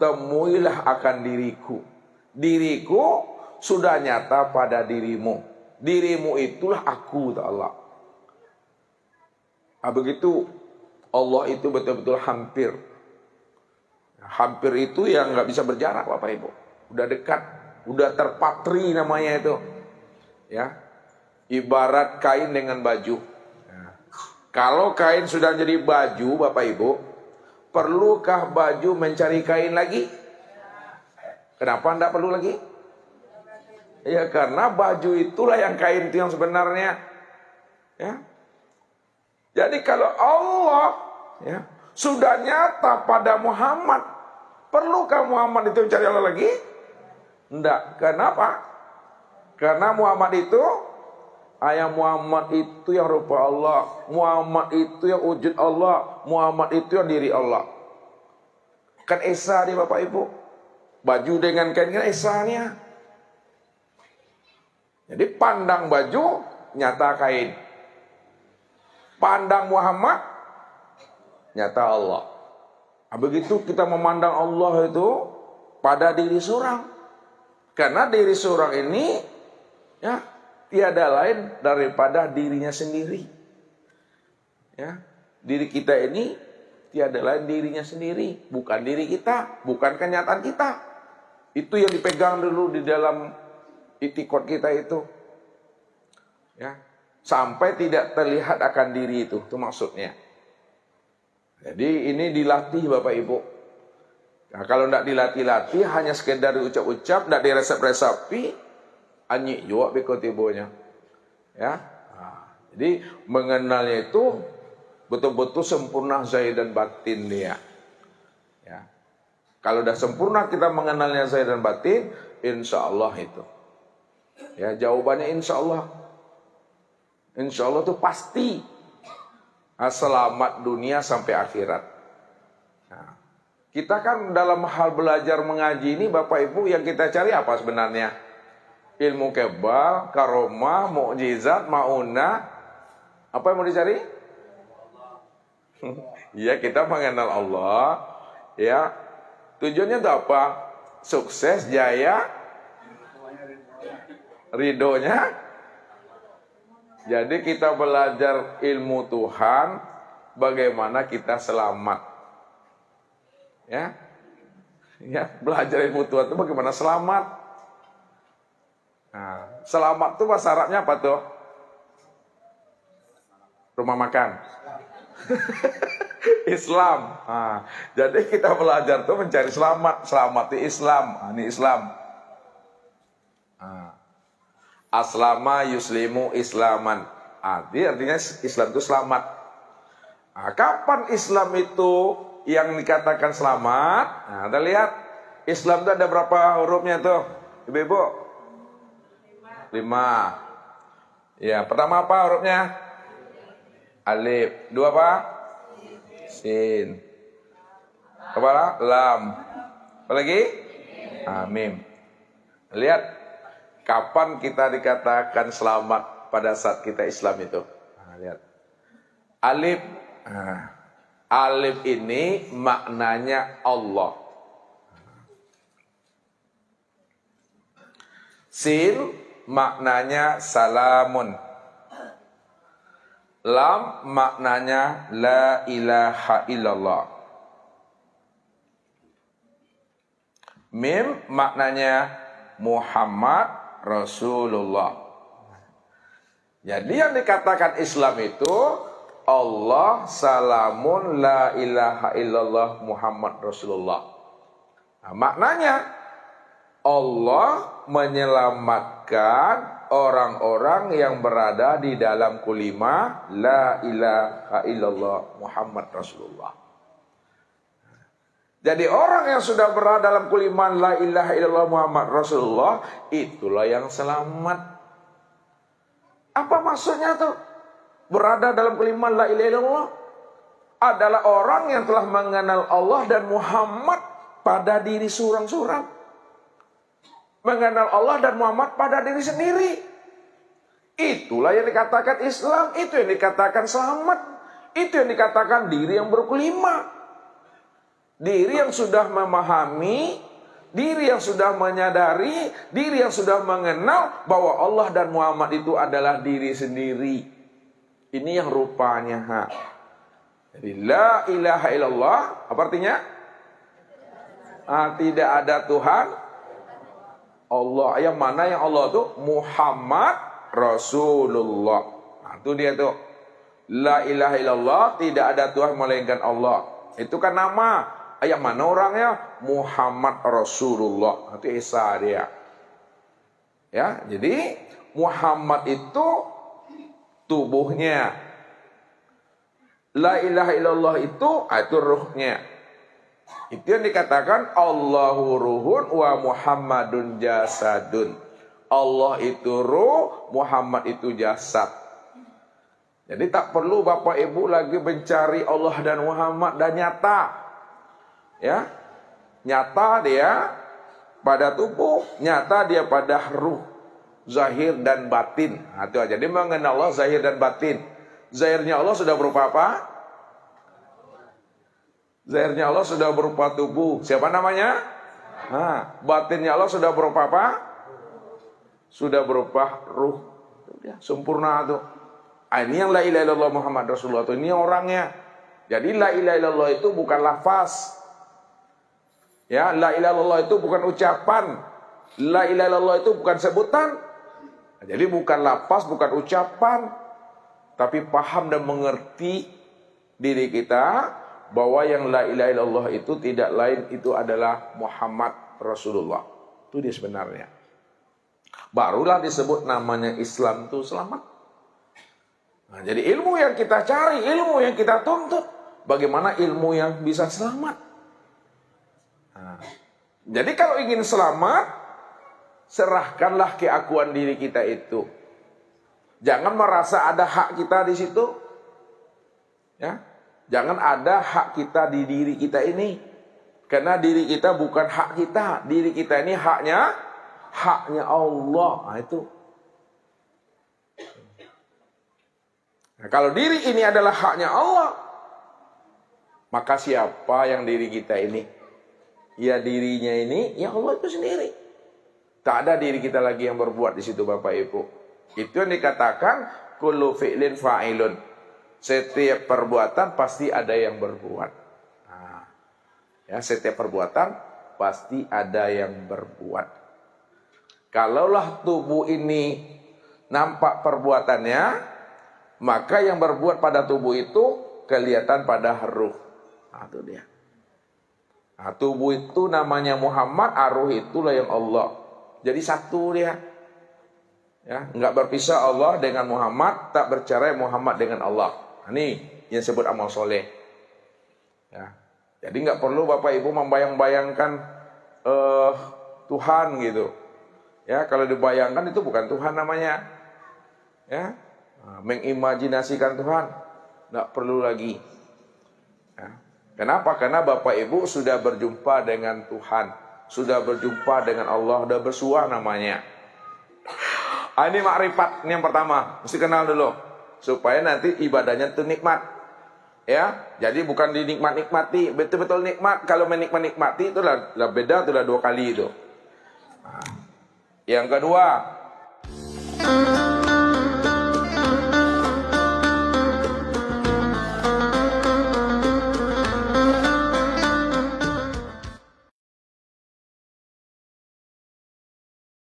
temuilah akan diriku. Diriku sudah nyata pada dirimu. Dirimu itulah aku, kata Allah. Begitu Allah itu betul-betul hampir. Hampir itu yang nggak bisa berjarak, Bapak Ibu. Udah dekat, udah terpatri namanya itu. Ya, ibarat kain dengan baju. Kalau kain sudah jadi baju, Bapak Ibu, perlukah baju mencari kain lagi? Kenapa enggak perlu lagi? Ya, karena baju itulah yang kain itu yang sebenarnya. Ya. Jadi kalau Allah ya, sudah nyata pada Muhammad, perlukah Muhammad itu mencari Allah lagi? Enggak. Kenapa? Karena Muhammad itu, ayat Muhammad itu yang rupa Allah, Muhammad itu yang wujud Allah, Muhammad itu yang diri Allah. Kan esa nih Bapak Ibu. Baju dengan kain kan esanya. Jadi pandang baju, nyata kain. Pandang Muhammad, nyata Allah. Begitu kita memandang Allah itu pada diri seorang. Karena diri seorang ini ya tiada lain daripada dirinya sendiri. Ya, diri kita ini tiada lain dirinya sendiri, bukan diri kita, bukan kenyataan kita. Itu yang dipegang dulu di dalam itikad kita itu. Ya, sampai tidak terlihat akan diri itu maksudnya. Jadi ini dilatih Bapak Ibu. Nah, kalau tidak dilatih-latih, hanya sekedar diucap-ucap, tidak diresep-resapi, anyik juga bekotibonya. Ya, nah, jadi mengenalnya itu betul-betul sempurna zahir dan batin dia. Ya, kalau sudah sempurna kita mengenalnya zahir dan batin, insya Allah itu. Ya, jawabannya insya Allah. Insya Allah itu pasti selamat dunia sampai akhirat. Nah, kita kan dalam hal belajar mengaji ini Bapak Ibu yang kita cari apa sebenarnya? Ilmu kebal, karomah, mukjizat, maunah. Apa yang mau dicari? Ya, kita mengenal Allah. Ya, tujuannya itu apa? Sukses, jaya, ridhonya. Jadi kita belajar ilmu Tuhan, bagaimana kita selamat. Ya, ya, belajar ilmu Tuhan itu bagaimana selamat. Nah, selamat itu bahasa Arabnya apa tuh? Rumah makan. Islam. Nah, jadi kita belajar tuh mencari selamat. Selamat di Islam. Nah, ini Islam. Nah, aslama yuslimu islaman. Artinya Islam itu selamat. Nah, kapan Islam itu yang dikatakan selamat? Nah, kita lihat Islam itu ada berapa hurufnya tuh, Ibu-ibu? 5. Ya, pertama apa hurufnya? Alif. 2 apa? Sin. Kepala? Lam. Apa lagi? Mim. Lihat, kapan kita dikatakan selamat pada saat kita Islam itu? Nah, lihat. Alif. Nah, alif ini maknanya Allah. Sin maknanya salamun. Lam maknanya la ilaha illallah. Mim maknanya Muhammad Rasulullah. Jadi yang dikatakan Islam itu Allah, salamun, la ilaha illallah, Muhammad Rasulullah. Nah, maknanya Allah menyelamatkan orang-orang yang berada di dalam kulima la ilaha illallah, Muhammad Rasulullah. Jadi orang yang sudah berada dalam kulima la ilaha illallah, Muhammad Rasulullah, itulah yang selamat. Apa maksudnya tuh? Berada dalam kalimat la ilaha illallah adalah orang yang telah mengenal Allah dan Muhammad pada diri surang-surang. Mengenal Allah dan Muhammad pada diri sendiri. Itulah yang dikatakan Islam, itu yang dikatakan selamat, itu yang dikatakan diri yang berkelima. Diri yang sudah memahami, diri yang sudah menyadari, diri yang sudah mengenal bahwa Allah dan Muhammad itu adalah diri sendiri. Ini yang rupanya. Jadi la ilaha illallah, apa artinya? Tidak ada Tuhan Allah. Yang mana yang Allah itu? Muhammad Rasulullah. Itu dia tuh. La ilaha illallah, tidak ada Tuhan melainkan Allah. Itu kan nama. Yang mana orangnya? Muhammad Rasulullah. Itu Isa dia. Ya, jadi Muhammad itu tubuhnya. La ilaha illallah itu ruhnya. Itu yang dikatakan Allahu ruhun wa Muhammadun jasadun. Allah itu ruh, Muhammad itu jasad. Jadi tak perlu Bapak Ibu lagi mencari Allah dan Muhammad, dan nyata. Ya. Nyata dia pada tubuh, nyata dia pada ruh, zahir dan batin. Nah, itu aja. Jadi mengenal Allah zahir dan batin. Zahirnya Allah sudah berupa apa? Zahirnya Allah sudah berupa tubuh. Siapa namanya? Nah, batinnya Allah sudah berupa apa? Sudah berupa ruh. Sempurna tuh. Ini yang la ilaha illallah Muhammad Rasulullah itu. Ini orangnya. Jadi la ilaha illallah itu bukan lafaz. Ya, la ilaha illallah itu bukan ucapan. La ilaha illallah itu bukan sebutan. Jadi bukan lafaz, bukan ucapan. Tapi paham dan mengerti diri kita bahwa yang la ilaha illallah itu tidak lain, itu adalah Muhammad Rasulullah. Itu dia sebenarnya. Barulah disebut namanya Islam itu selamat. Nah, jadi ilmu yang kita cari, ilmu yang kita tuntut, bagaimana ilmu yang bisa selamat. Nah, jadi kalau ingin selamat, serahkanlah keakuan diri kita itu. Jangan merasa ada hak kita di situ. Ya. Jangan ada hak kita di diri kita ini. Karena diri kita bukan hak kita. Diri kita ini haknya Allah. Nah, itu. Nah, kalau diri ini adalah haknya Allah, maka siapa yang diri kita ini? Ya dirinya ini, ya Allah itu sendiri. Tak ada diri kita lagi yang berbuat di situ Bapak Ibu. Itu yang dikatakan kullu fi'lin fa'ilun. Setiap perbuatan pasti ada yang berbuat. Nah, ya, setiap perbuatan pasti ada yang berbuat. Kalaulah tubuh ini nampak perbuatannya, maka yang berbuat pada tubuh itu kelihatan pada ruh. Nah, itu dia. Nah, tubuh itu namanya Muhammad, ruh itulah yang Allah. Jadi satu dia. Ya, enggak berpisah Allah dengan Muhammad, tak bercerai Muhammad dengan Allah. Nah, ini yang disebut amal soleh. Ya. Jadi enggak perlu Bapak Ibu membayang-bayangkan Tuhan gitu. Ya, kalau dibayangkan itu bukan Tuhan namanya. Ya. Nah, mengimajinasikan Tuhan enggak perlu lagi. Ya. Kenapa? Karena Bapak Ibu sudah berjumpa dengan Tuhan, sudah berjumpa dengan Allah, sudah bersua namanya. Ini makrifat, ini yang pertama, mesti kenal dulu supaya nanti ibadahnya itu nikmat. Ya, jadi bukan dinikmat-nikmati, betul-betul nikmat. Kalau menikmat-nikmati itu lah beda, itu lah 2 kali itu. Nah, yang kedua,